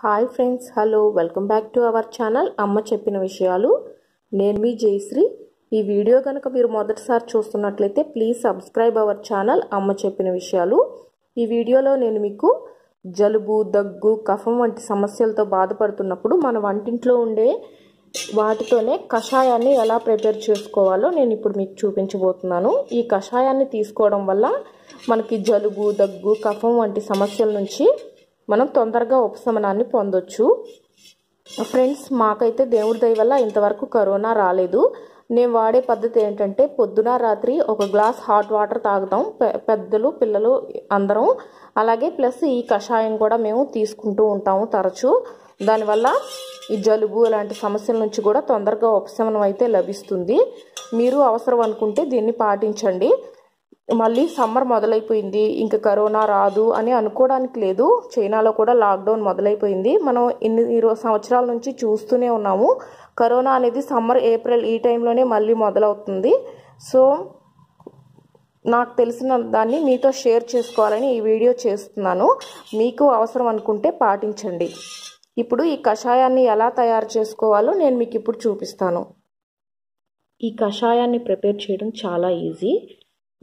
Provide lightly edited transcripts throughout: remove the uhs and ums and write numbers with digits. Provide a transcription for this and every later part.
Hi friends, hello, welcome back to our channel అమ్మ చెప్పిన విషయాలు. నేను మీ జయశ్రీ. ఈ వీడియో కనుక మీరు మొదటిసారి చూస్తున్నట్లయితే ప్లీజ్ సబ్స్క్రైబ్ అవర్ ఛానల్ అమ్మ చెప్పిన విషయాలు. ఈ వీడియోలో నేను మీకు జలుబు, దగ్గు, కఫం వంటి సమస్యలతో బాధపడుతున్నప్పుడు మన వంటింట్లో ఉండే వాటితోనే కషాయాన్ని ఎలా ప్రిపేర్ చేసుకోవాలో నేను ఇప్పుడు మీకు చూపించబోతున్నాను. ఈ కషాయాన్ని తీసుకోవడం వల్ల మనకి జలుబు, దగ్గు, కఫం వంటి సమస్యల నుంచి మనం తొందరగా ఉపశమనాన్ని పొందొచ్చు. ఫ్రెండ్స్, మాకైతే దేవుడి దయ వల్ల ఇంతవరకు కరోనా రాలేదు. నేను వాడే పద్ధతి ఏంటంటే పొద్దున రాత్రి ఒక గ్లాస్ హాట్ వాటర్ తాగుతాం, పెద్దలు పిల్లలు అందరం. అలాగే ప్లస్ ఈ కషాయం కూడా మేము తీసుకుంటూ ఉంటాము తరచూ. దానివల్ల ఈ జలుబు లాంటి సమస్యల నుంచి కూడా తొందరగా ఉపశమనం అయితే లభిస్తుంది. మీరు అవసరం అనుకుంటే దీన్ని పాటించండి. మళ్ళీ సమ్మర్ మొదలైపోయింది, ఇంకా కరోనా రాదు అని అనుకోవడానికి లేదు. చైనాలో కూడా లాక్డౌన్ మొదలైపోయింది. మనం ఇన్ని సంవత్సరాల నుంచి చూస్తూనే ఉన్నాము. కరోనా అనేది సమ్మర్, ఏప్రిల్ ఈ టైంలోనే మళ్ళీ మొదలవుతుంది. సో నాకు తెలిసిన దాన్ని మీతో షేర్ చేసుకోవాలని ఈ వీడియో చేస్తున్నాను. మీకు అవసరం అనుకుంటే పాటించండి. ఇప్పుడు ఈ కషాయాన్ని ఎలా తయారు చేసుకోవాలో నేను మీకు ఇప్పుడు చూపిస్తాను. ఈ కషాయాన్ని ప్రిపేర్ చేయడం చాలా ఈజీ.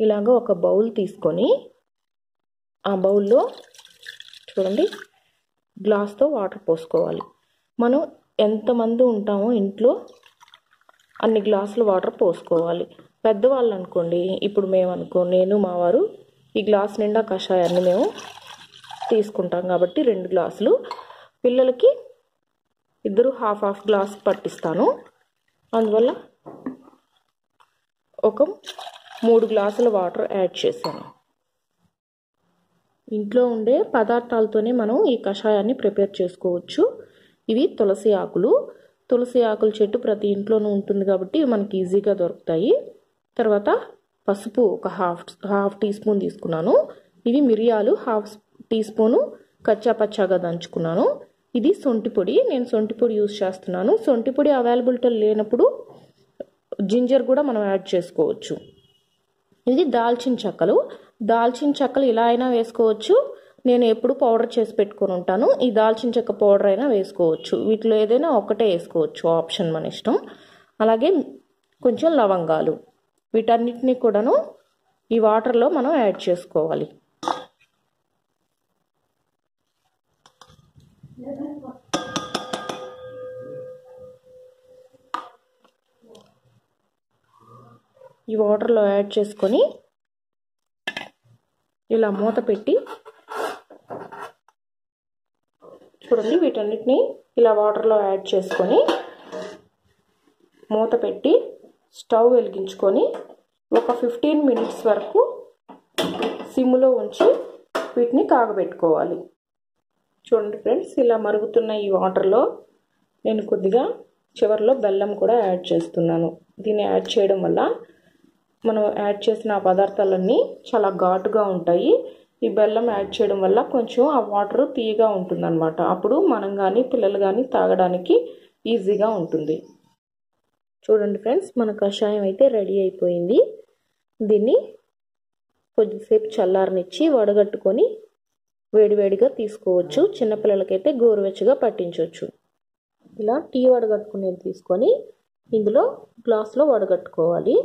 ఇలాగ ఒక బౌల్ తీసుకొని ఆ బౌల్లో చూడండి గ్లాస్తో వాటర్ పోసుకోవాలి. మనం ఎంతమంది ఉంటామో ఇంట్లో అన్ని గ్లాసులు వాటర్ పోసుకోవాలి. పెద్దవాళ్ళు అనుకోండి, ఇప్పుడు నేను మా వారు ఈ గ్లాస్ నిండా కషాయాన్ని మేము తీసుకుంటాం కాబట్టి 2 గ్లాసులు. పిల్లలకి ఇద్దరు హాఫ్ గ్లాస్ పట్టిస్తాను. అందువల్ల ఒక 3 గ్లాసుల వాటర్ యాడ్ చేశాను. ఇంట్లో ఉండే పదార్థాలతోనే మనం ఈ కషాయాన్ని ప్రిపేర్ చేసుకోవచ్చు. ఇవి తులసి ఆకులు. తులసి ఆకుల చెట్టు ప్రతి ఇంట్లోనూ ఉంటుంది కాబట్టి మనకి ఈజీగా దొరుకుతాయి. తర్వాత పసుపు ఒక హాఫ్ టీ స్పూన్ తీసుకున్నాను. ఇవి మిరియాలు హాఫ్ టీ స్పూను కచ్చా పచ్చాగా దంచుకున్నాను. ఇది సొంటి పొడి. నేను సొంటి పొడి యూజ్ చేస్తున్నాను. సొంటి పొడి అవైలబిలిటీ లేనప్పుడు జింజర్ కూడా మనం యాడ్ చేసుకోవచ్చు. ఇది దాల్చిన చెక్కలు. దాల్చిన చెక్కలు ఇలా అయినా వేసుకోవచ్చు. నేను ఎప్పుడు పౌడర్ చేసి పెట్టుకొని ఉంటాను. ఈ దాల్చిన చెక్క పౌడర్ అయినా వేసుకోవచ్చు. వీటిలో ఏదైనా ఒకటే వేసుకోవచ్చు, ఆప్షన్ మన ఇష్టం. అలాగే కొంచెం లవంగాలు, వీటన్నిటిని కూడాను ఈ వాటర్లో మనం యాడ్ చేసుకోవాలి. ఈ వాటర్లో యాడ్ చేసుకొని ఇలా మూత పెట్టి చూడండి, వీటన్నిటిని ఇలా వాటర్లో యాడ్ చేసుకొని మూత పెట్టి స్టవ్ వెలిగించుకొని ఒక 15 మినిట్స్ వరకు సిమ్లో ఉంచి వీటిని కాగబెట్టుకోవాలి. చూడండి ఫ్రెండ్స్, ఇలా మరుగుతున్న ఈ వాటర్లో నేను కొద్దిగా చివరిలో బెల్లం కూడా యాడ్ చేస్తున్నాను. దీన్ని యాడ్ చేయడం వల్ల మనం యాడ్ చేసిన పదార్థాలన్నీ చాలా ఘాటుగా ఉంటాయి. ఈ బెల్లం యాడ్ చేయడం వల్ల కొంచెం ఆ వాటర్ తీయగా ఉంటుందన్నమాట. అప్పుడు మనం కానీ పిల్లలు కానీ తాగడానికి ఈజీగా ఉంటుంది. చూడండి ఫ్రెండ్స్, మన కషాయం అయితే రెడీ అయిపోయింది. దీన్ని కొద్దిసేపు చల్లారనిచ్చి వడగట్టుకొని వేడివేడిగా తీసుకోవచ్చు. చిన్నపిల్లలకైతే గోరువెచ్చగా పట్టించవచ్చు. ఇలా టీ వడగట్టుకునేది తీసుకొని ఇందులో గ్లాస్లో వడగట్టుకోవాలి.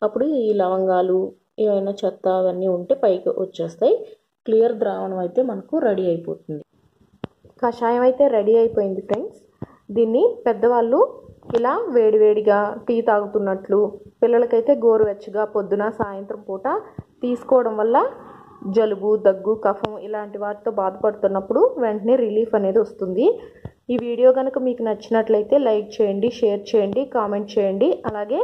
అప్పుడు ఈ లవంగాలు ఏమైనా చెత్త అవన్నీ ఉంటే పైకి వచ్చేస్తాయి. క్లియర్ ద్రావణం అయితే మనకు రెడీ అయిపోతుంది. కషాయం అయితే రెడీ అయిపోయింది ఫ్రెండ్స్. దీన్ని పెద్దవాళ్ళు ఇలా వేడివేడిగా టీ తాగుతున్నట్లు, పిల్లలకైతే గోరువెచ్చగా పొద్దున సాయంత్రం పూట తీసుకోవడం వల్ల జలుబు, దగ్గు, కఫం ఇలాంటి వాటితో బాధపడుతున్నప్పుడు వెంటనే రిలీఫ్ అనేది వస్తుంది. ఈ వీడియో కనుక మీకు నచ్చినట్లయితే లైక్ చేయండి, షేర్ చేయండి, కామెంట్ చేయండి. అలాగే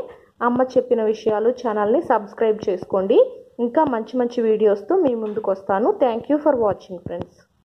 అమ్మ చెప్పిన విషయాలు ఛానల్ని సబ్స్క్రైబ్ చేసుకోండి. ఇంకా మంచి వీడియోస్తో మీ ముందుకు వస్తాను. Thank you for watching friends.